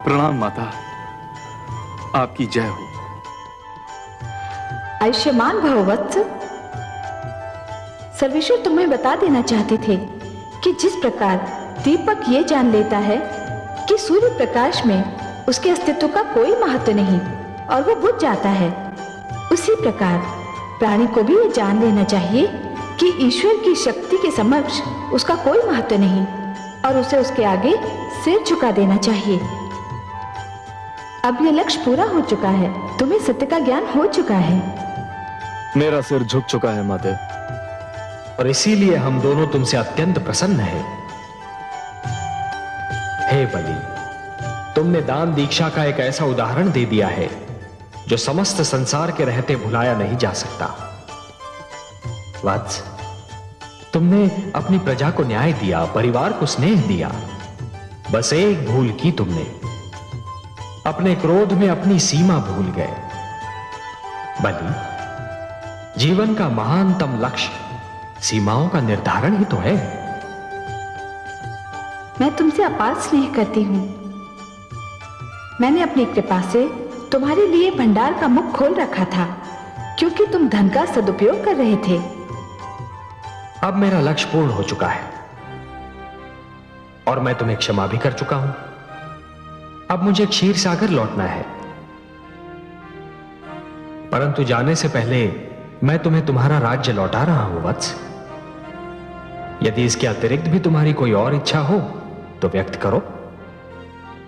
प्रणाम माता, आपकी जय हो। आयुष्मान भव वत्स। सर्वेश्वर तुम्हें बता देना चाहते थे कि जिस प्रकार दीपक ये जान लेता है कि सूर्य प्रकाश में उसके अस्तित्व का कोई महत्व नहीं और वो बुझ जाता है, उसी प्रकार प्राणी को भी ये जान लेना चाहिए कि ईश्वर की शक्ति के समक्ष उसका कोई महत्व नहीं और उसे उसके आगे सिर झुका देना चाहिए। अब यह लक्ष्य पूरा हो चुका है, तुम्हें सत्य का ज्ञान हो चुका है। मेरा सिर झुक चुका है माते, और इसीलिए हम दोनों तुमसे अत्यंत प्रसन्न हैं। हे बलि, तुमने दान दीक्षा का एक ऐसा उदाहरण दे दिया है जो समस्त संसार के रहते भुलाया नहीं जा सकता। वत्स, तुमने अपनी प्रजा को न्याय दिया, परिवार को स्नेह दिया। बस एक भूल की तुमने, अपने क्रोध में अपनी सीमा भूल गए। बलि, जीवन का महानतम लक्ष्य सीमाओं का निर्धारण ही तो है। मैं तुमसे अपार स्नेह करती हूं। मैंने अपनी कृपा से तुम्हारे लिए भंडार का मुख खोल रखा था क्योंकि तुम धन का सदुपयोग कर रहे थे। अब मेरा लक्ष्य पूर्ण हो चुका है और मैं तुम्हें क्षमा भी कर चुका हूं। अब मुझे क्षीर सागर लौटना है, परंतु जाने से पहले मैं तुम्हें तुम्हारा राज्य लौटा रहा हूं वत्स। यदि इसके अतिरिक्त भी तुम्हारी कोई और इच्छा हो तो व्यक्त करो,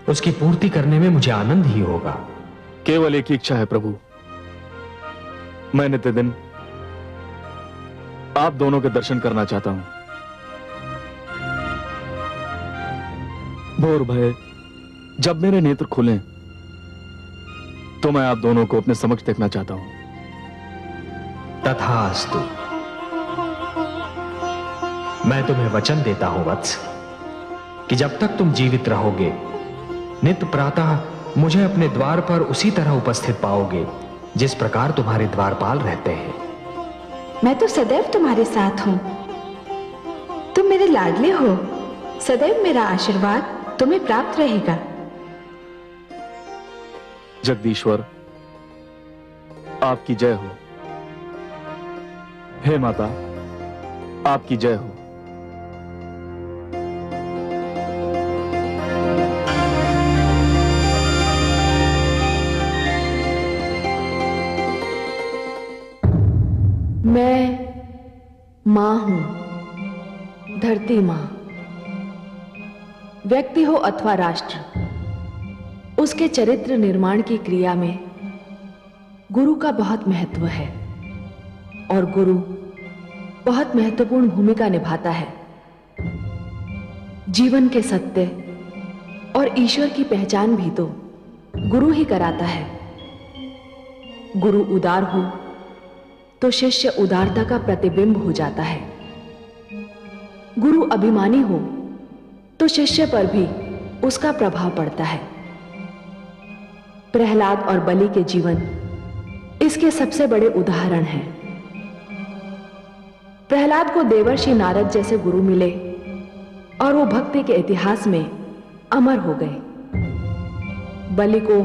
उसकी पूर्ति करने में मुझे आनंद ही होगा। केवल एक ही इच्छा है प्रभु, मैं नित्यदिन आप दोनों के दर्शन करना चाहता हूं। भोर भय जब मेरे नेत्र खुलें तो मैं आप दोनों को अपने समक्ष देखना चाहता हूं। तथास्तु। मैं तुम्हें वचन देता हूं वत्स कि जब तक तुम जीवित रहोगे नित्य प्रातः मुझे अपने द्वार पर उसी तरह उपस्थित पाओगे जिस प्रकार तुम्हारे द्वारपाल रहते हैं। मैं तो सदैव तुम्हारे साथ हूं, तुम मेरे लाडले हो। सदैव मेरा आशीर्वाद तुम्हें प्राप्त रहेगा। जगदीश्वर आपकी जय हो। हे माता आपकी जय हो। मैं मां हूं, धरती मां। व्यक्ति हो अथवा राष्ट्र, उसके चरित्र निर्माण की क्रिया में गुरु का बहुत महत्व है और गुरु बहुत महत्वपूर्ण भूमिका निभाता है। जीवन के सत्य और ईश्वर की पहचान भी तो गुरु ही कराता है। गुरु उदार हो तो शिष्य उदारता का प्रतिबिंब हो जाता है। गुरु अभिमानी हो तो शिष्य पर भी उसका प्रभाव पड़ता है। प्रहलाद और बलि के जीवन इसके सबसे बड़े उदाहरण हैं। प्रहलाद को देवर्षि नारद जैसे गुरु मिले और वो भक्ति के इतिहास में अमर हो गए। बलि को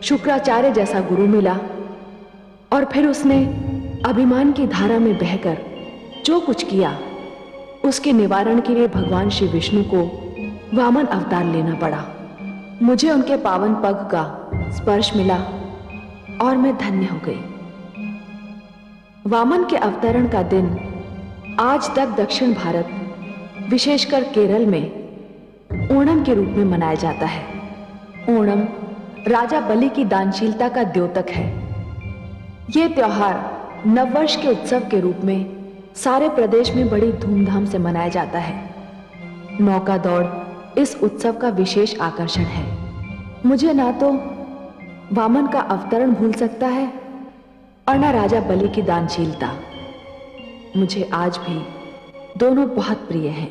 शुक्राचार्य जैसा गुरु मिला और फिर उसने अभिमान की धारा में बहकर जो कुछ किया उसके निवारण के लिए भगवान श्री विष्णु को वामन अवतार लेना पड़ा। मुझे उनके पावन पग का स्पर्श मिला और मैं धन्य हो गई। वामन के अवतरण का दिन आज तक दक्षिण भारत विशेषकर केरल में ओणम के रूप में मनाया जाता है। ओणम राजा बलि की दानशीलता का द्योतक है। यह त्योहार नववर्ष के उत्सव के रूप में सारे प्रदेश में बड़ी धूमधाम से मनाया जाता है। नौका दौड़ इस उत्सव का विशेष आकर्षण है। मुझे ना तो वामन का अवतरण भूल सकता है और ना राजा बलि की दानशीलता। मुझे आज भी दोनों बहुत प्रिय हैं।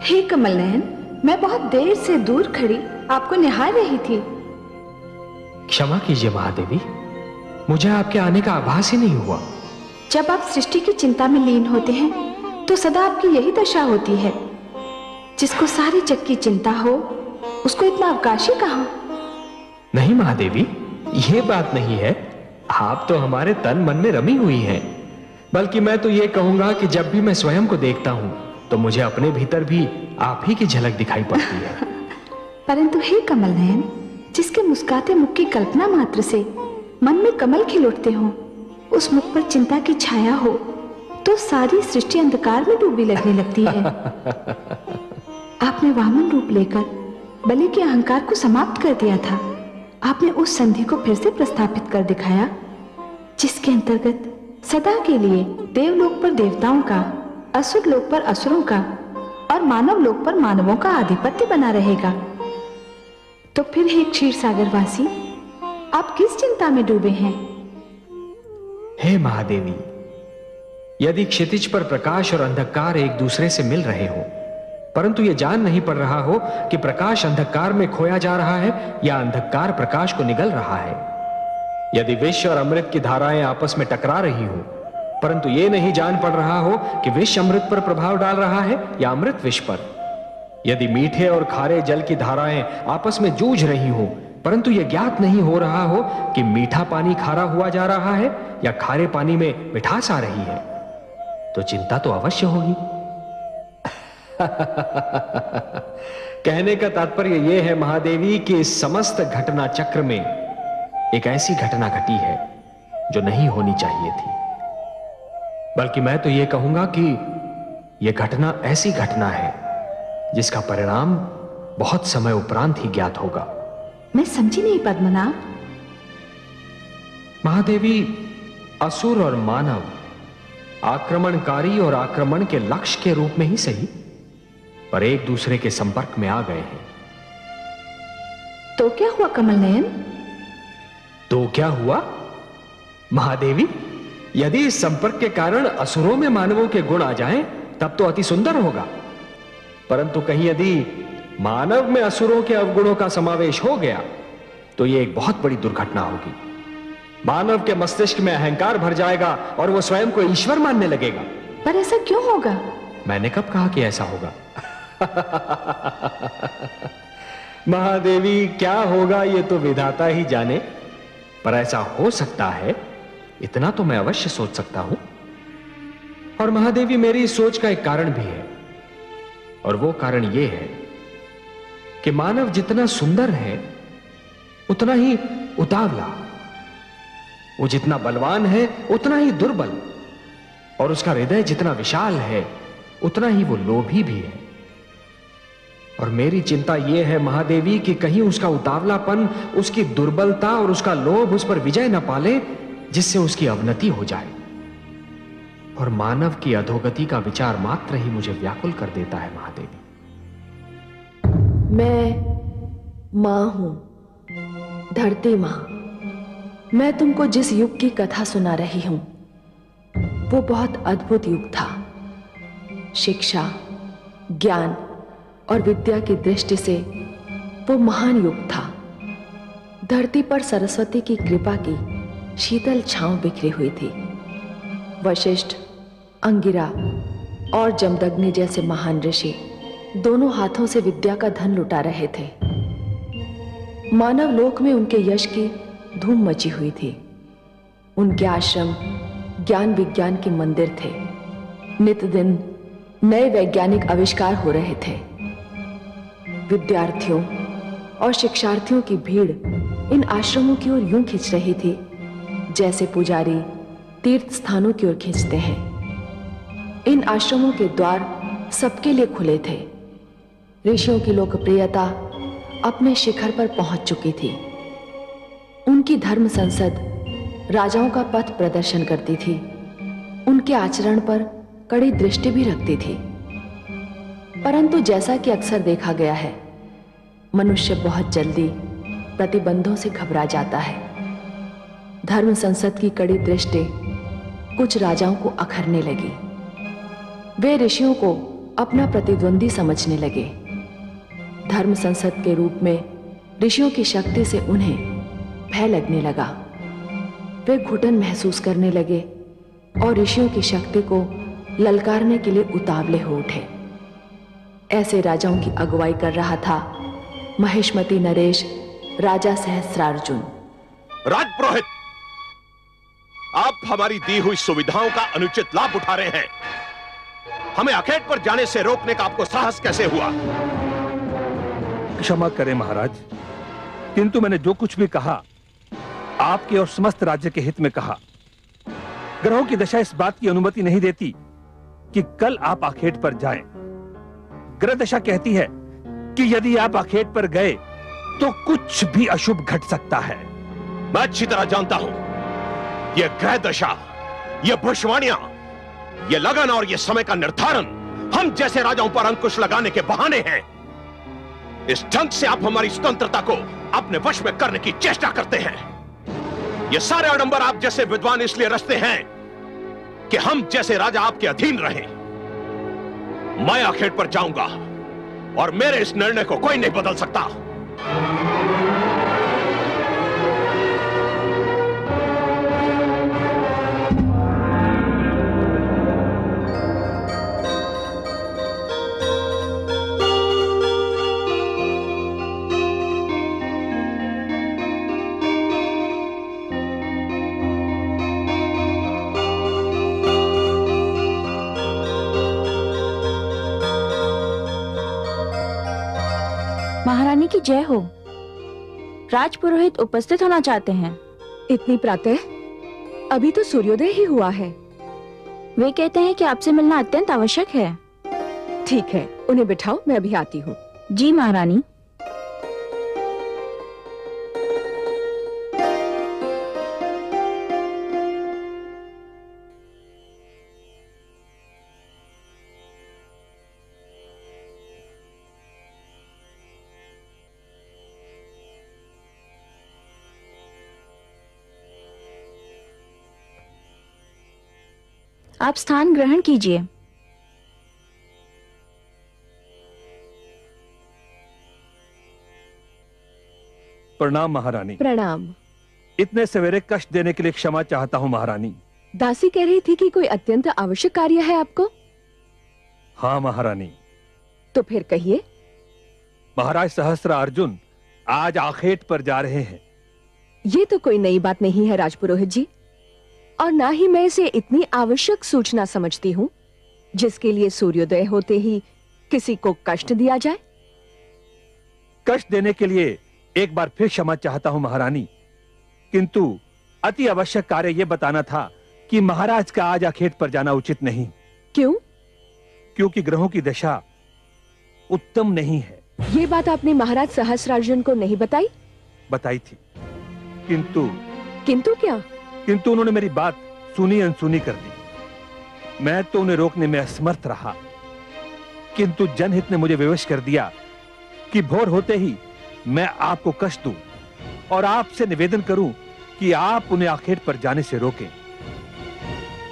हे कमल नयन, मैं बहुत देर से दूर खड़ी आपको निहार रही थी। क्षमा कीजिए महादेवी, मुझे आपके आने का आभास ही नहीं हुआ। जब आप सृष्टि की चिंता में लीन होते हैं तो सदा आपकी यही दशा होती है। जिसको सारे जग की चिंता हो उसको इतना अवकाश ही कहां। नहीं महादेवी, यह बात नहीं है। आप तो हमारे तन मन में रमी हुई हैं। बल्कि मैं तो यह कहूंगा कि जब भी मैं स्वयं को देखता हूं तो मुझे अपने भीतर भी आप ही की झलक दिखाई पड़ती है। परंतु हे कमल नयन, जिसके मुस्कुराते मुख की कल्पना मात्र से मन में कमल खिल उठते हो, उस मुख पर चिंता की छाया हो तो सारी सृष्टि अंधकार में डूबी लगने लगती है। आपने वामन रूप लेकर बलि के अहंकार को समाप्त कर दिया था। आपने उस संधि को फिर से प्रस्थापित कर दिखाया जिसके अंतर्गत सदा के लिए देवलोक पर देवताओं का, असुर लोक पर असुरों का और मानव लोक पर मानवों का आधिपत्य बना रहेगा। तो फिर हे क्षीर सागर वासी, आप किस चिंता में डूबे हैं? हे महादेवी, यदि क्षितिज पर प्रकाश और अंधकार एक दूसरे से मिल रहे हो, परंतु यह जान नहीं पड़ रहा हो कि प्रकाश अंधकार में खोया जा रहा है या अंधकार प्रकाश को निगल रहा है, यदि विष और अमृत की धाराएं आपस में टकरा रही हो, परंतु यह नहीं जान पड़ रहा हो कि विष अमृत पर प्रभाव डाल रहा है या अमृत विष पर, यदि मीठे और खारे जल की धाराएं आपस में जूझ रही हो, परंतु यह ज्ञात नहीं हो रहा हो कि मीठा पानी खारा हुआ जा रहा है या खारे पानी में मिठास आ रही है, तो चिंता तो अवश्य होगी। कहने का तात्पर्य यह है महादेवी कि इस समस्त घटना चक्र में एक ऐसी घटना घटी है जो नहीं होनी चाहिए थी। बल्कि मैं तो यह कहूंगा कि यह घटना ऐसी घटना है जिसका परिणाम बहुत समय उपरांत ही ज्ञात होगा। मैं समझी नहीं पद्मनाभ। महादेवी, असुर और मानव आक्रमणकारी और आक्रमण के लक्ष्य के रूप में ही सही, पर एक दूसरे के संपर्क में आ गए हैं। तो क्या हुआ कमल नयन? तो क्या हुआ महादेवी? यदि इस संपर्क के कारण असुरों में मानवों के गुण आ जाएं, तब तो अति सुंदर होगा। परंतु कहीं यदि मानव में असुरों के अवगुणों का समावेश हो गया तो यह एक बहुत बड़ी दुर्घटना होगी। मानव के मस्तिष्क में अहंकार भर जाएगा और वो स्वयं को ईश्वर मानने लगेगा। पर ऐसा क्यों होगा? मैंने कब कहा कि ऐसा होगा? महादेवी, क्या होगा ये तो विधाता ही जाने, पर ऐसा हो सकता है इतना तो मैं अवश्य सोच सकता हूं। और महादेवी, मेरी इस सोच का एक कारण भी है, और वो कारण ये है कि मानव जितना सुंदर है उतना ही उतावला, वो जितना बलवान है उतना ही दुर्बल, और उसका हृदय जितना विशाल है उतना ही वो लोभी भी है। और मेरी चिंता यह है महादेवी कि कहीं उसका उतावलापन, उसकी दुर्बलता और उसका लोभ उस पर विजय न पाले, जिससे उसकी अवनति हो जाए। और मानव की अधोगति का विचार मात्र ही मुझे व्याकुल कर देता है महादेवी। मैं मां हूं, धरती मां। मैं तुमको जिस युग की कथा सुना रही हूं वो बहुत अद्भुत युग था। शिक्षा, ज्ञान और विद्या की दृष्टि से वो महान युग था। धरती पर सरस्वती की कृपा की शीतल छांव बिखरी हुई थी। वशिष्ठ, अंगिरा और जमदग्नि जैसे महान ऋषि दोनों हाथों से विद्या का धन लुटा रहे थे। मानव लोक में उनके यश की धूम मची हुई थी। उनके आश्रम ज्ञान विज्ञान के मंदिर थे। नित दिन नए वैज्ञानिक आविष्कार हो रहे थे। विद्यार्थियों और शिक्षार्थियों की भीड़ इन आश्रमों की ओर यूं खिंच रही थी जैसे पुजारी तीर्थ स्थानों की ओर खींचते हैं। इन आश्रमों के द्वार सबके लिए खुले थे। ऋषियों की लोकप्रियता अपने शिखर पर पहुंच चुकी थी। उनकी धर्म संसद राजाओं का पथ प्रदर्शन करती थी। उनके आचरण पर कड़ी दृष्टि भी रखती थी। परंतु जैसा कि अक्सर देखा गया है, मनुष्य बहुत जल्दी प्रतिबंधों से घबरा जाता है। धर्म संसद की कड़ी दृष्टि कुछ राजाओं को अखरने लगी। वे ऋषियों को अपना प्रतिद्वंदी समझने लगे। धर्म संसद के रूप में ऋषियों की शक्ति से उन्हें भय लगने लगा। वे घुटन महसूस करने लगे और ऋषियों की शक्ति को ललकारने के लिए उतावले हो उठे। ऐसे राजाओं की अगुवाई कर रहा था महेशमती नरेश राजा सहस्रार्जुन। राजपुरोहित, आप हमारी दी हुई सुविधाओं का अनुचित लाभ उठा रहे हैं। हमें अखेट पर जाने से रोकने का आपको साहस कैसे हुआ? क्षमा करें महाराज, किंतु मैंने जो कुछ भी कहा आपके और समस्त राज्य के हित में कहा। ग्रहों की दशा इस बात की अनुमति नहीं देती कि कल आप आखेट पर जाएं। ग्रह दशा कहती है कि यदि आप आखेट पर गए तो कुछ भी अशुभ घट सकता है। मैं अच्छी तरह जानता हूं, यह ग्रह दशा, यह भविष्यवाणियां, यह लगन और यह समय का निर्धारण हम जैसे राजाओं पर अंकुश लगाने के बहाने हैं। इस ढंग से आप हमारी स्वतंत्रता को अपने वश में करने की चेष्टा करते हैं। ये सारे आडंबर आप जैसे विद्वान इसलिए रचते हैं कि हम जैसे राजा आपके अधीन रहें। मैं आखेट पर जाऊंगा और मेरे इस निर्णय को कोई नहीं बदल सकता। महारानी की जय हो। राजपुरोहित उपस्थित होना चाहते हैं। इतनी प्रातः? अभी तो सूर्योदय ही हुआ है। वे कहते हैं कि आपसे मिलना अत्यंत आवश्यक है। ठीक है, उन्हें बिठाओ, मैं अभी आती हूँ। जी महारानी। आप स्थान ग्रहण कीजिए। प्रणाम महारानी। प्रणाम। इतने सवेरे कष्ट देने के लिए क्षमा चाहता हूँ महारानी। दासी कह रही थी कि कोई अत्यंत आवश्यक कार्य है आपको। हाँ महारानी। तो फिर कहिए। महाराज सहस्रार्जुन आज आखेट पर जा रहे हैं। ये तो कोई नई बात नहीं है राजपुरोहित जी, और ना ही मैं इसे इतनी आवश्यक सूचना समझती हूँ जिसके लिए सूर्योदय होते ही किसी को कष्ट दिया जाए। कष्ट देने के लिए एक बार फिर क्षमा चाहता हूँ महारानी, किंतु अति आवश्यक कार्य यह बताना था कि महाराज का आज आखेट पर जाना उचित नहीं। क्यों? क्योंकि ग्रहों की दशा उत्तम नहीं है। ये बात आपने महाराज सहस्रार्जुन को नहीं बताई? बताई थी, किंतु किंतु क्या? किंतु उन्होंने मेरी बात सुनी अनसुनी कर दी। मैं तो उन्हें रोकने में असमर्थ रहा, किंतु जनहित ने मुझे विवश कर दिया कि भोर होते ही मैं आपको कष्ट दूं और आपसे निवेदन करूं कि आप उन्हें आखेट पर जाने से रोकें।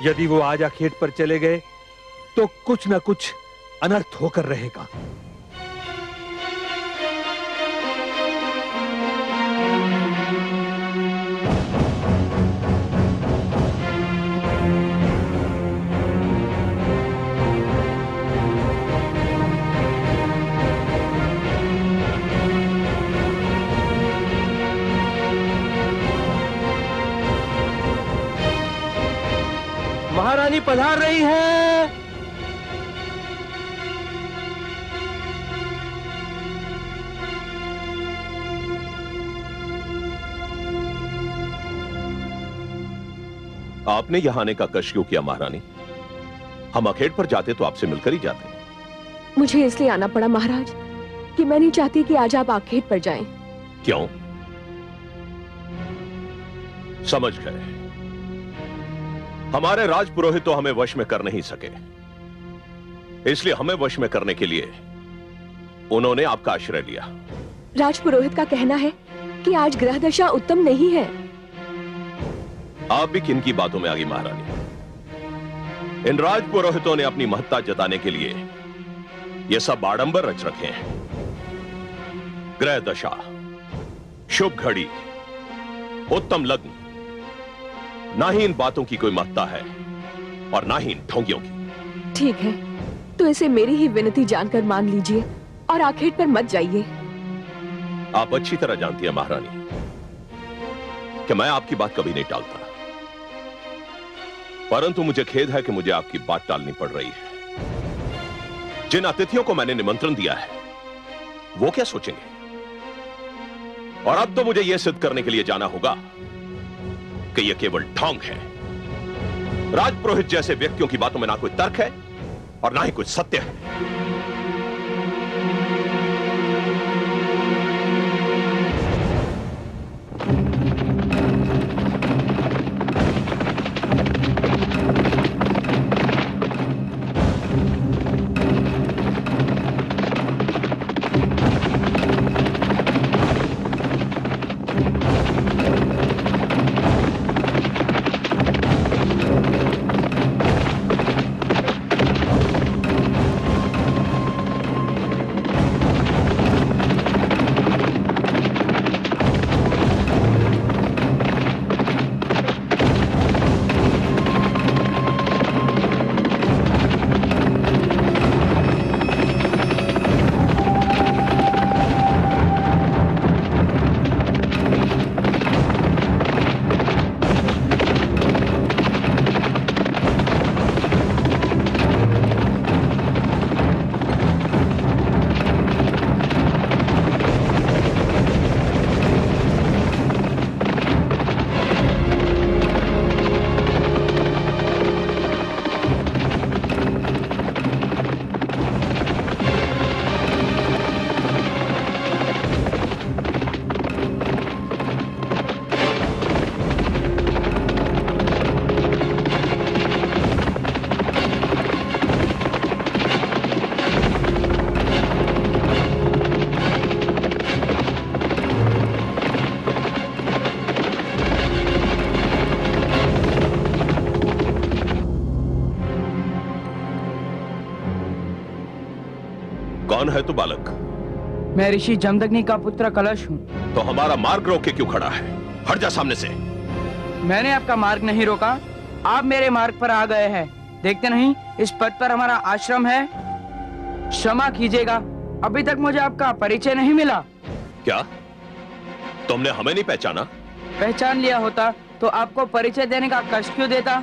यदि वो आज आखेट पर चले गए तो कुछ न कुछ अनर्थ होकर रहेगा। महारानी पधार रही है। आपने यहां आने का कष्ट क्यों किया महारानी? हम आखेट पर जाते तो आपसे मिलकर ही जाते। मुझे इसलिए आना पड़ा महाराज कि मैं नहीं चाहती कि आज आप आखेट पर जाएं। क्यों? समझ गए, हमारे राजपुरोहित तो हमें वश में कर नहीं सके, इसलिए हमें वश में करने के लिए उन्होंने आपका आश्रय लिया। राजपुरोहित का कहना है कि आज ग्रह दशा उत्तम नहीं है। आप भी किन की बातों में आ गई महारानी? इन राजपुरोहितों ने अपनी महत्ता जताने के लिए ये सब आडंबर रच रखे हैं। ग्रह दशा, शुभ घड़ी, उत्तम लग्न, ना ही इन बातों की कोई महत्ता है और ना ही इन ढोंगियों की। ठीक है, तो इसे मेरी ही विनती जानकर मान लीजिए और आखेट पर मत जाइए। आप अच्छी तरह जानती हैं महारानी कि मैं आपकी बात कभी नहीं टालता, परंतु मुझे खेद है कि मुझे आपकी बात टालनी पड़ रही है। जिन अतिथियों को मैंने निमंत्रण दिया है वो क्या सोचेंगे? और अब तो मुझे यह सिद्ध करने के लिए जाना होगा कि यह केवल ढोंग है। राजपुरोहित जैसे व्यक्तियों की बातों में ना कोई तर्क है और ना ही कुछ सत्य है। कौन है तू बालक? मैं ऋषि जमदग्नि का पुत्र कलश हूँ। तो हमारा मार्ग रोक के क्यों खड़ा है? हट जा सामने से। मैंने आपका मार्ग नहीं रोका, आप मेरे मार्ग पर आ गए हैं। देखते नहीं इस पद पर हमारा आश्रम है। क्षमा कीजिएगा, अभी तक मुझे आपका परिचय नहीं मिला। क्या तुमने हमें नहीं पहचाना? पहचान लिया होता तो आपको परिचय देने का कष्ट क्यों देता?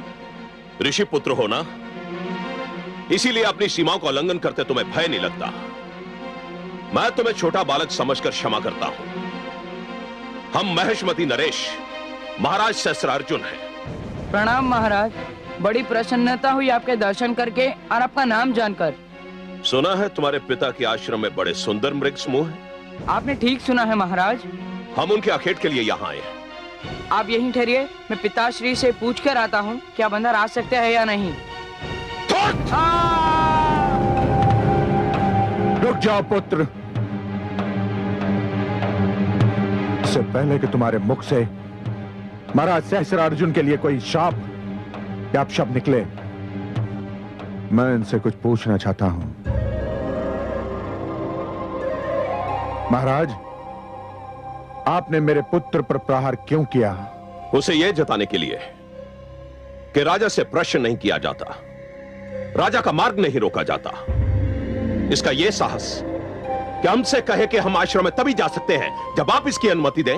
ऋषि पुत्र हो ना, इसीलिए अपनी सीमाओं का उल्लंघन करते तुम्हें भय नहीं लगता। मैं तुम्हें छोटा बालक समझकर क्षमा करता हूं। हम महेशमती नरेश महाराज सहस्त्रार्जुन हैं। प्रणाम महाराज, बड़ी प्रसन्नता हुई आपके दर्शन करके और आपका नाम जानकर। सुना है तुम्हारे पिता के आश्रम में बड़े सुंदर मृग समूह हैं। आपने ठीक सुना है महाराज। हम उनके आखेट के लिए यहाँ आए हैं। आप यहीं ठहरिए, मैं पिताश्री से पूछ कर आता हूँ क्या बंदर आ सकते हैं या नहीं। रुक जाओ पुत्र। इससे पहले कि तुम्हारे मुख से महाराज सहस्त्रार्जुन के लिए कोई शाप या अपशब्द निकले, मैं इनसे कुछ पूछना चाहता हूं। महाराज, आपने मेरे पुत्र पर प्रहार क्यों किया? उसे यह जताने के लिए कि राजा से प्रश्न नहीं किया जाता, राजा का मार्ग नहीं रोका जाता। इसका यह साहस कि हमसे कहे कि हम आश्रम में तभी जा सकते हैं जब आप इसकी अनुमति दें।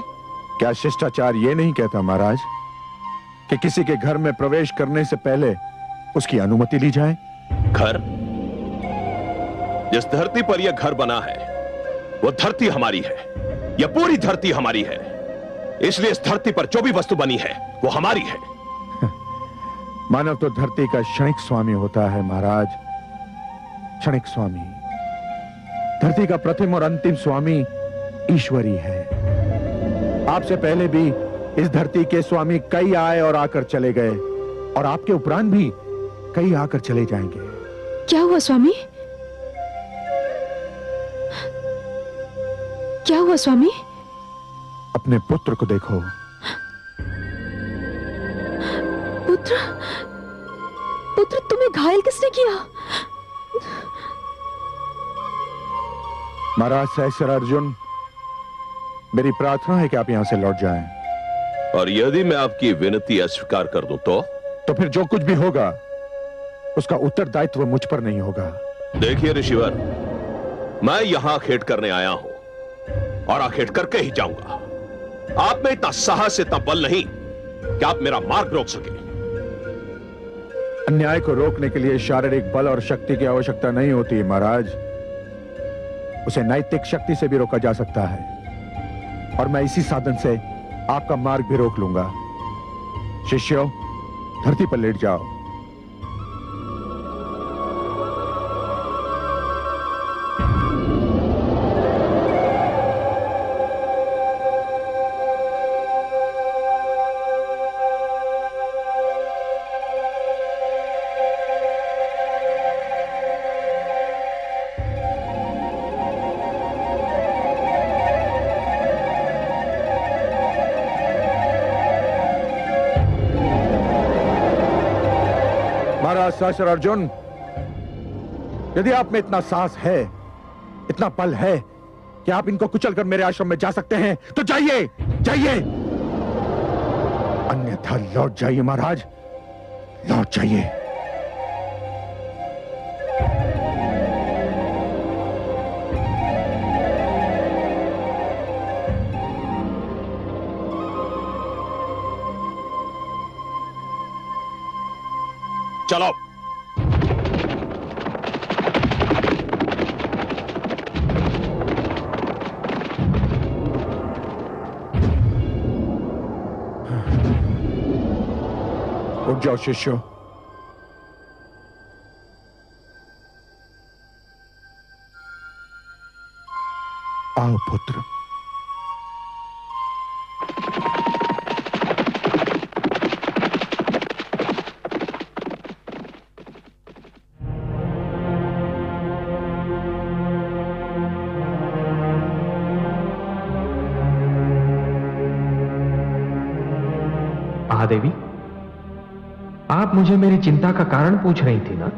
क्या शिष्टाचार यह नहीं कहता महाराज कि किसी के घर में प्रवेश करने से पहले उसकी अनुमति ली जाए? घर? जिस धरती पर यह घर बना है वो धरती हमारी है, यह पूरी धरती हमारी है। इसलिए इस धरती पर जो भी वस्तु बनी है वो हमारी है। मानव तो धरती का क्षणिक स्वामी होता है महाराज, क्षणिक स्वामी। धरती का प्रथम और अंतिम स्वामी ईश्वरी है। आपसे पहले भी इस धरती के स्वामी कई आए और आकर चले गए, और आपके उपरांत भी कई आकर चले जाएंगे। क्या हुआ स्वामी? क्या हुआ स्वामी? अपने पुत्र को देखो। पुत्र? पुत्र तुम्हें घायल किसने किया? महाराज सहस्र अर्जुन, मेरी प्रार्थना है कि आप यहां से लौट जाएं। और यदि मैं आपकी विनती अस्वीकार कर दूं तो फिर जो कुछ भी होगा उसका उत्तरदायित्व मुझ पर नहीं होगा। देखिए ऋषिवर, मैं यहां खेड करने आया हूं और आखेट करके ही जाऊंगा। आप में इतना साहस, इतना बल नहीं कि आप मेरा मार्ग रोक सके। अन्याय को रोकने के लिए शारीरिक बल और शक्ति की आवश्यकता नहीं होती महाराज, उसे नैतिक शक्ति से भी रोका जा सकता है, और मैं इसी साधन से आपका मार्ग भी रोक लूंगा। शिष्यों, धरती पर लेट जाओ। सहस्र अर्जुन, यदि आप में इतना साहस है, इतना बल है कि आप इनको कुचलकर मेरे आश्रम में जा सकते हैं, तो जाइए, जाइए। अन्यथा लौट जाइए महाराज, लौट जाइए। चलो। उठ जाओ शिष्यों। आओ पुत्र। महादेवी, आप मुझे मेरी चिंता का कारण पूछ रही थी ना?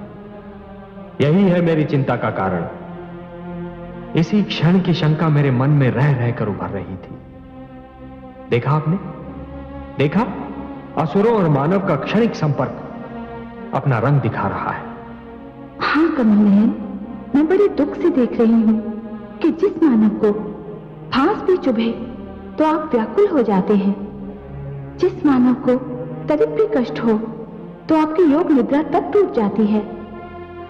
यही है मेरी चिंता का कारण। इसी क्षण की शंका मेरे मन में रह रहकर उभर रही थी। देखा आपने? देखा? असुरों और मानव का क्षणिक संपर्क अपना रंग दिखा रहा है। हाँ कमल नयन, मैं बड़े दुख से देख रही हूँ कि जिस मानव को फांस भी चुभे तो आप व्याकुल हो जाते हैं। जिस मानव को तनिक भी कष्ट हो तो आपकी योग निद्रा तब टूट जाती है।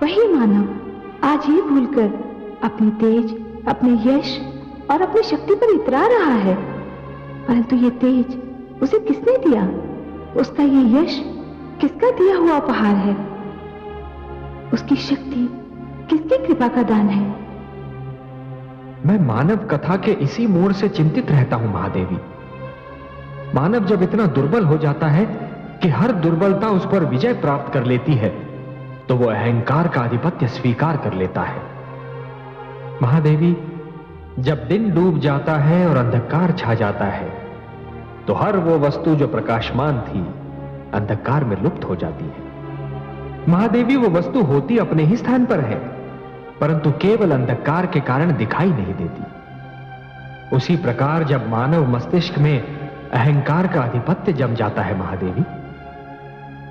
वही मानव आज ये भूलकर अपनी तेज, अपने यश और अपनी शक्ति पर इतरा रहा है। परंतु ये तेज उसे किसने दिया? उसका ये यश किसका दिया हुआ उपहार है? उसकी शक्ति किसकी कृपा का दान है? मैं मानव कथा के इसी मोड़ से चिंतित रहता हूं महादेवी। मानव जब इतना दुर्बल हो जाता है कि हर दुर्बलता उस पर विजय प्राप्त कर लेती है, तो वो अहंकार का आधिपत्य स्वीकार कर लेता है। महादेवी, जब दिन डूब जाता है और अंधकार छा जाता है, तो हर वो वस्तु जो प्रकाशमान थी अंधकार में लुप्त हो जाती है। महादेवी, वो वस्तु होती अपने ही स्थान पर है, परंतु केवल अंधकार के कारण दिखाई नहीं देती। उसी प्रकार जब मानव मस्तिष्क में अहंकार का आधिपत्य जम जाता है महादेवी,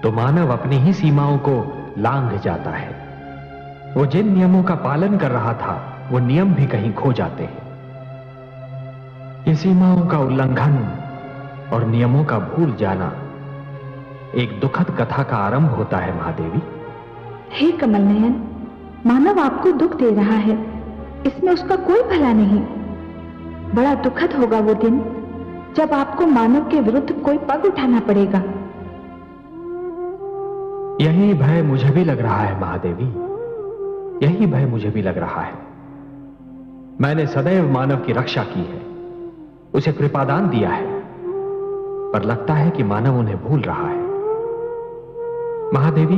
तो मानव अपनी ही सीमाओं को लांघ जाता है। वो जिन नियमों का पालन कर रहा था, वो नियम भी कहीं खो जाते हैं। ये सीमाओं का उल्लंघन और नियमों का भूल जाना एक दुखद कथा का आरंभ होता है महादेवी। हे कमल नयन, मानव आपको दुख दे रहा है, इसमें उसका कोई भला नहीं। बड़ा दुखद होगा वो दिन जब आपको मानव के विरुद्ध कोई पग उठाना पड़ेगा। यही भय मुझे भी लग रहा है महादेवी, यही भय मुझे भी लग रहा है। मैंने सदैव मानव की रक्षा की है, उसे कृपादान दिया है, पर लगता है कि मानव उन्हें भूल रहा है। महादेवी,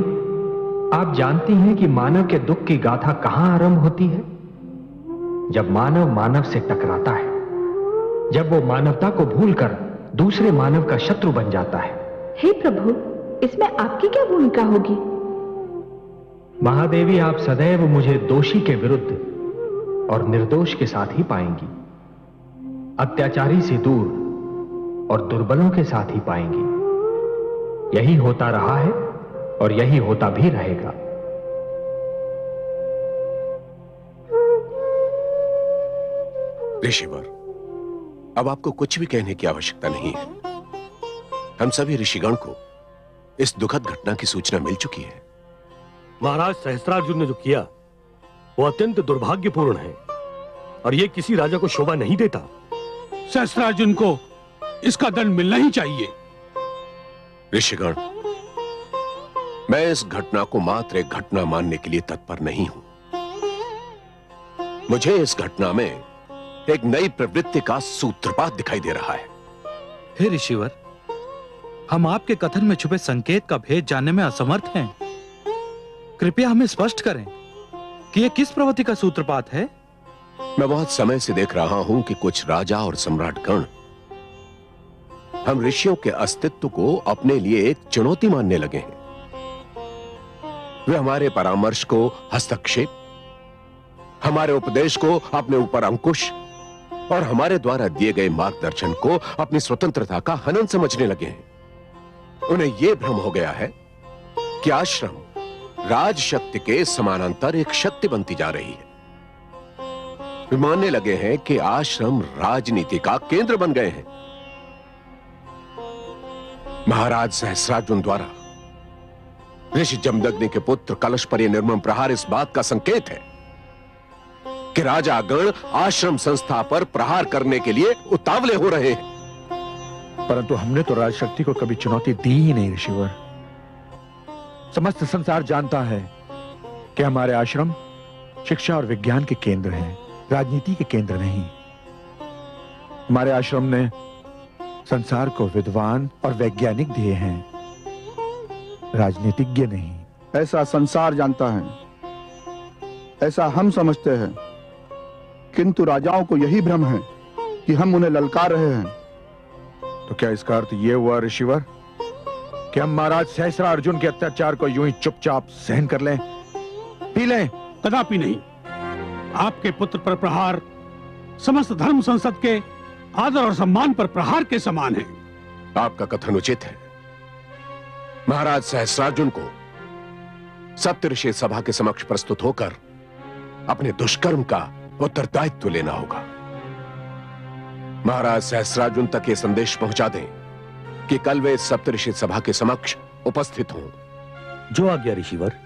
आप जानती हैं कि मानव के दुख की गाथा कहां आरंभ होती है? जब मानव मानव से टकराता है, जब वो मानवता को भूलकर दूसरे मानव का शत्रु बन जाता है। हे प्रभु, इसमें आपकी क्या भूमिका होगी? महादेवी, आप सदैव मुझे दोषी के विरुद्ध और निर्दोष के साथ ही पाएंगी, अत्याचारी से दूर और दुर्बलों के साथ ही पाएंगी। यही होता रहा है और यही होता भी रहेगा। ऋषिवर, अब आपको कुछ भी कहने की आवश्यकता नहीं है। हम सभी ऋषिगण को इस दुखद घटना की सूचना मिल चुकी है। महाराज सहस्त्रार्जुन ने जो किया वो अत्यंत दुर्भाग्यपूर्ण है और ये किसी राजा को शोभा नहीं देता। सहस्त्रार्जुन को इसका दंड मिलना ही चाहिए। ऋषिगण, मैं इस घटना को मात्र एक घटना मानने के लिए तत्पर नहीं हूं। मुझे इस घटना में एक नई प्रवृत्ति का सूत्रपात दिखाई दे रहा है। हे ऋषिवर, हम आपके कथन में छुपे संकेत का भेद जानने में असमर्थ हैं। कृपया हमें स्पष्ट करें कि यह किस प्रवृत्ति का सूत्रपात है। मैं बहुत समय से देख रहा हूं कि कुछ राजा और सम्राटगण हम ऋषियों के अस्तित्व को अपने लिए एक चुनौती मानने लगे हैं। वे हमारे परामर्श को हस्तक्षेप, हमारे उपदेश को अपने ऊपर अंकुश और हमारे द्वारा दिए गए मार्गदर्शन को अपनी स्वतंत्रता का हनन समझने लगे हैं। उन्हें यह भ्रम हो गया है कि आश्रम राज शक्ति के समानांतर एक शक्ति बनती जा रही है। वे मानने लगे हैं कि आश्रम राजनीति का केंद्र बन गए हैं। महाराज सहस्रार्जुन द्वारा ऋषि जमदग्नि के पुत्र कलश पर यह निर्मम प्रहार इस बात का संकेत है कि राजागण आश्रम संस्था पर प्रहार करने के लिए उतावले हो रहे हैं। परंतु हमने तो राजशक्ति को कभी चुनौती दी ही नहीं ऋषिवर। समस्त संसार जानता है कि हमारे आश्रम शिक्षा और विज्ञान के केंद्र हैं, राजनीति के केंद्र नहीं। हमारे आश्रम ने संसार को विद्वान और वैज्ञानिक दिए हैं, राजनीतिज्ञ नहीं। ऐसा संसार जानता है, ऐसा हम समझते हैं, किंतु राजाओं को यही भ्रम है कि हम उन्हें ललकार रहे हैं। तो क्या इसका अर्थ यह हुआ ऋषिवर कि हम महाराज सहस्त्रार्जुन के अत्याचार को यूं ही चुपचाप सहन कर लें, पी लें? कदापि नहीं। आपके पुत्र पर प्रहार समस्त धर्म संसद के आदर और सम्मान पर प्रहार के समान है। आपका कथन उचित है। महाराज सहस्त्रार्जुन को सप्तऋषि सभा के समक्ष प्रस्तुत होकर अपने दुष्कर्म का उत्तरदायित्व लेना होगा। महाराज सहस्त्रार्जुन तक यह संदेश पहुंचा दें कि कल वे सप्तऋषि सभा के समक्ष उपस्थित हों। जो आज्ञा ऋषिवर।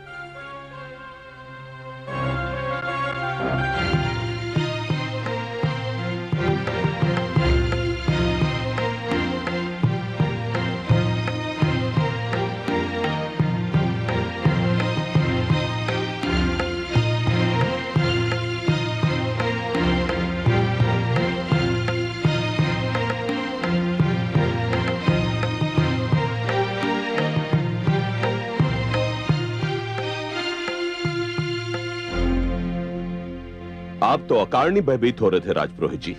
आप तो अकारणी भयभीत हो रहे थे राजपुरोहित जी।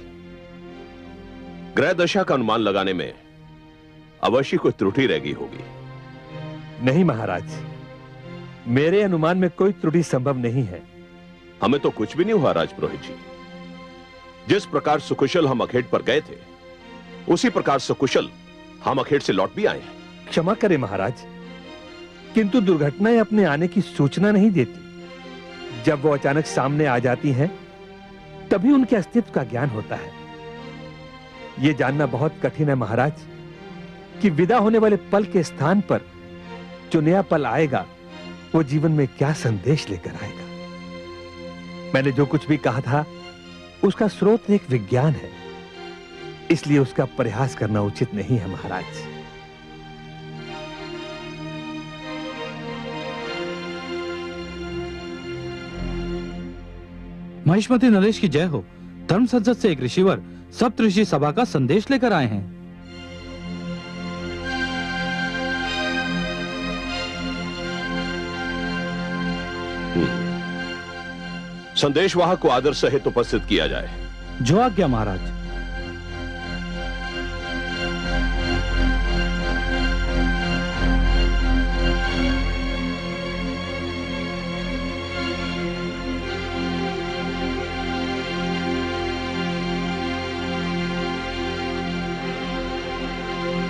ग्रह दशा का अनुमान लगाने में अवश्य कोई त्रुटि रह गई होगी। नहीं महाराज, मेरे अनुमान में कोई त्रुटि संभव नहीं है। हमें तो कुछ भी नहीं हुआ राजपुरोहित जी। जिस प्रकार सुकुशल हम अखेट पर गए थे, उसी प्रकार सुकुशल हम अखेट से लौट भी आए हैं। क्षमा करें महाराज, किंतु दुर्घटनाएं अपने आने की सूचना नहीं देती। जब वो अचानक सामने आ जाती हैं, तभी उनके अस्तित्व का ज्ञान होता है। यह जानना बहुत कठिन है महाराज कि विदा होने वाले पल के स्थान पर जो नया पल आएगा, वो जीवन में क्या संदेश लेकर आएगा। मैंने जो कुछ भी कहा था, उसका स्रोत एक विज्ञान है, इसलिए उसका परिहास करना उचित नहीं है महाराज। महिष्मती नरेश की जय हो। धर्म संसद से एक ऋषिवर सप्तऋषि सभा का संदेश लेकर आए हैं। संदेशवाहक को आदर सहित उपस्थित किया जाए। जो आज्ञा महाराज।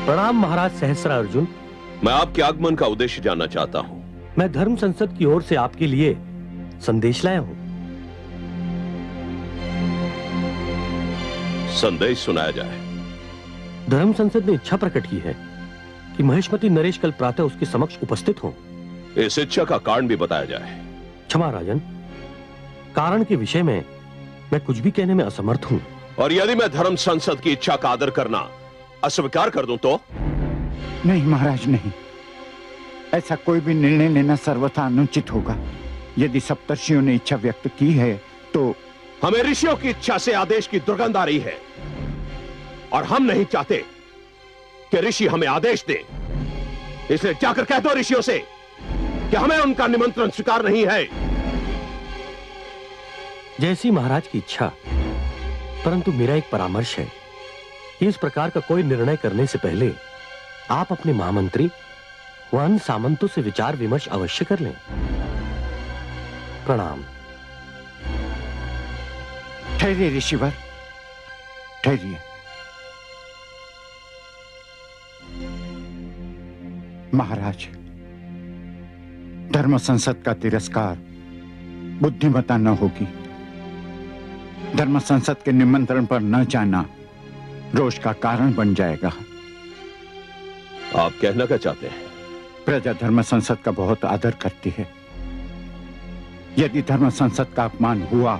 प्रणाम महाराज सहस्रा अर्जुन। मैं आपके आगमन का उद्देश्य जानना चाहता हूं। मैं धर्म संसद की ओर से आपके लिए संदेश लाया हूं। संदेश सुनाया जाए। धर्म संसद ने इच्छा प्रकट की है कि महेशमती नरेश कल प्रातः उसके समक्ष उपस्थित हों। इस इच्छा का कारण भी बताया जाए। क्षमा राजन, कारण के विषय में मैं कुछ भी कहने में असमर्थ हूं। और यदि मैं धर्म संसद की इच्छा का आदर करना अस्वीकार कर दूं तो? नहीं महाराज, नहीं। ऐसा कोई भी निर्णय लेना सर्वथा अनुचित होगा। यदि सप्तर्षियों ने इच्छा व्यक्त की है तो हमें ऋषियों की इच्छा से आदेश की दुर्गंध आ रही है और हम नहीं चाहते कि ऋषि हमें आदेश दें। इसलिए जाकर कह दो ऋषियों से कि हमें उनका निमंत्रण स्वीकार नहीं है। जैसी महाराज की इच्छा, परंतु मेरा एक परामर्श है कि इस प्रकार का कोई निर्णय करने से पहले आप अपने महामंत्री व अन्य सामंतों से विचार विमर्श अवश्य कर लें। प्रणाम। ठहरिए ऋषिवर, ठहरिए। महाराज, धर्म संसद का तिरस्कार बुद्धिमता न होगी। धर्म संसद के निमंत्रण पर न जाना रोष का कारण बन जाएगा। आप कहना क्या चाहते हैं? प्रजा धर्म संसद का बहुत आदर करती है। यदि धर्म संसद का अपमान हुआ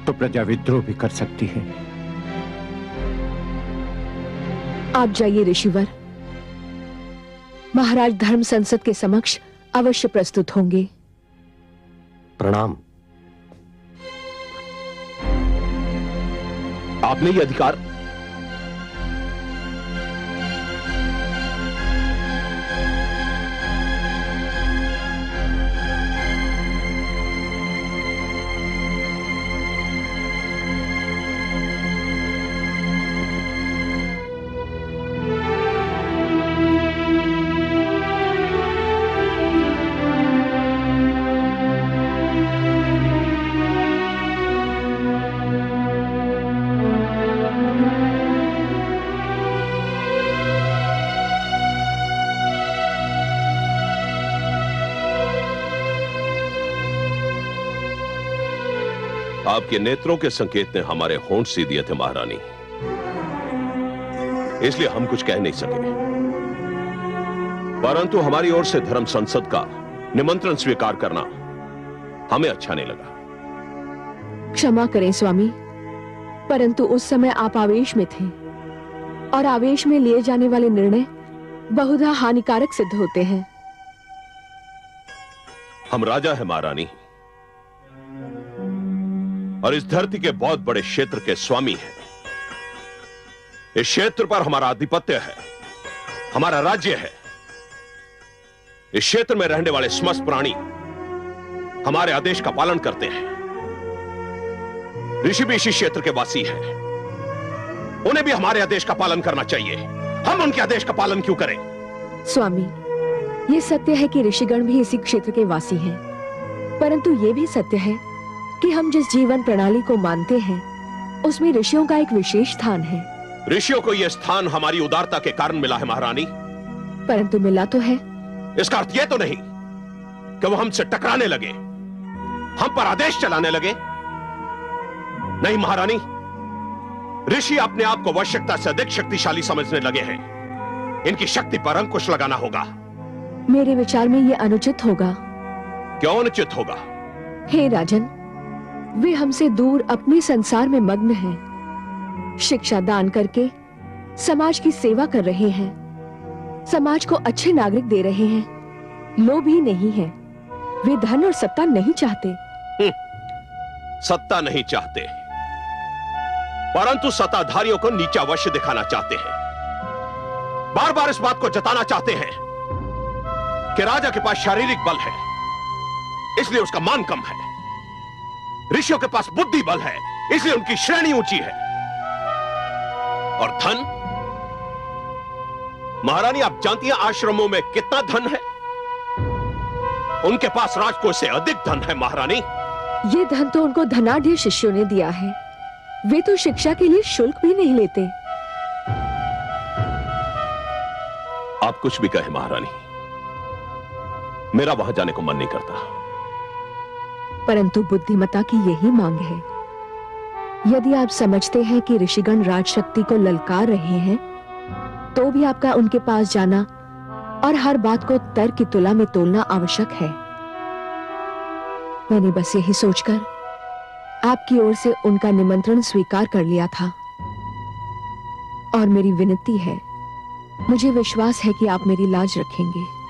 तो प्रजा विद्रोह भी कर सकती है। आप जाइए ऋषिवर, महाराज धर्म संसद के समक्ष अवश्य प्रस्तुत होंगे। प्रणाम। आपने ये अधिकार आपके नेत्रों के संकेत ने हमारे होंठ सी दिए थे महारानी, इसलिए हम कुछ कह नहीं सके। परंतु हमारी ओर से धर्म संसद का निमंत्रण स्वीकार करना हमें अच्छा नहीं लगा। क्षमा करें स्वामी, परंतु उस समय आप आवेश में थे और आवेश में लिए जाने वाले निर्णय बहुधा हानिकारक सिद्ध होते हैं। हम राजा हैं महारानी, और इस धरती के बहुत बड़े क्षेत्र के स्वामी हैं। इस क्षेत्र पर हमारा आधिपत्य है, हमारा राज्य है। इस क्षेत्र में रहने वाले समस्त प्राणी हमारे आदेश का पालन करते हैं। ऋषि भी इसी क्षेत्र के वासी हैं, उन्हें भी हमारे आदेश का पालन करना चाहिए। हम उनके आदेश का पालन क्यों करें? स्वामी, ये सत्य है कि ऋषिगण भी इसी क्षेत्र के वासी हैं, परंतु ये भी सत्य है कि हम जिस जीवन प्रणाली को मानते हैं उसमें ऋषियों का एक विशेष स्थान है। ऋषियों को यह स्थान हमारी उदारता के कारण मिला है महारानी। परंतु मिला तो है। इसका अर्थ यह तो नहीं कि वो हमसे टकराने लगे, हम पर आदेश चलाने लगे। नहीं महारानी, ऋषि अपने आप को आवश्यकता से अधिक शक्तिशाली समझने लगे हैं। इनकी शक्ति पर अंकुश लगाना होगा। मेरे विचार में यह अनुचित होगा। क्यों अनुचित होगा? हे राजन, वे हमसे दूर अपने संसार में मग्न हैं। शिक्षा दान करके समाज की सेवा कर रहे हैं, समाज को अच्छे नागरिक दे रहे हैं, लोभी नहीं है। वे धन और सत्ता नहीं चाहते। सत्ता नहीं चाहते, परंतु सत्ताधारियों को नीचा अवश्य दिखाना चाहते हैं। बार बार इस बात को जताना चाहते हैं कि राजा के पास शारीरिक बल है, इसलिए उसका मान कम है। ऋषियों के पास बुद्धि बल है, इसलिए उनकी श्रेणी ऊंची है। और धन, महारानी आप जानती हैं आश्रमों में कितना धन है? उनके पास राजकोष से अधिक धन है महारानी। ये धन तो उनको धनाढ़ शिष्यों ने दिया है। वे तो शिक्षा के लिए शुल्क भी नहीं लेते। आप कुछ भी कहें महारानी, मेरा वहां जाने को मन नहीं करता। परंतु बुद्धिमता की यही मांग है। यदि आप समझते हैं कि ऋषिगण राजशक्ति को ललकार रहे हैं, तो भी आपका उनके पास जाना और हर बात को तर्क की तुला में तोलना आवश्यक है। मैंने बस यही सोचकर आपकी ओर से उनका निमंत्रण स्वीकार कर लिया था। और मेरी विनती है, मुझे विश्वास है कि आप मेरी लाज रखेंगे।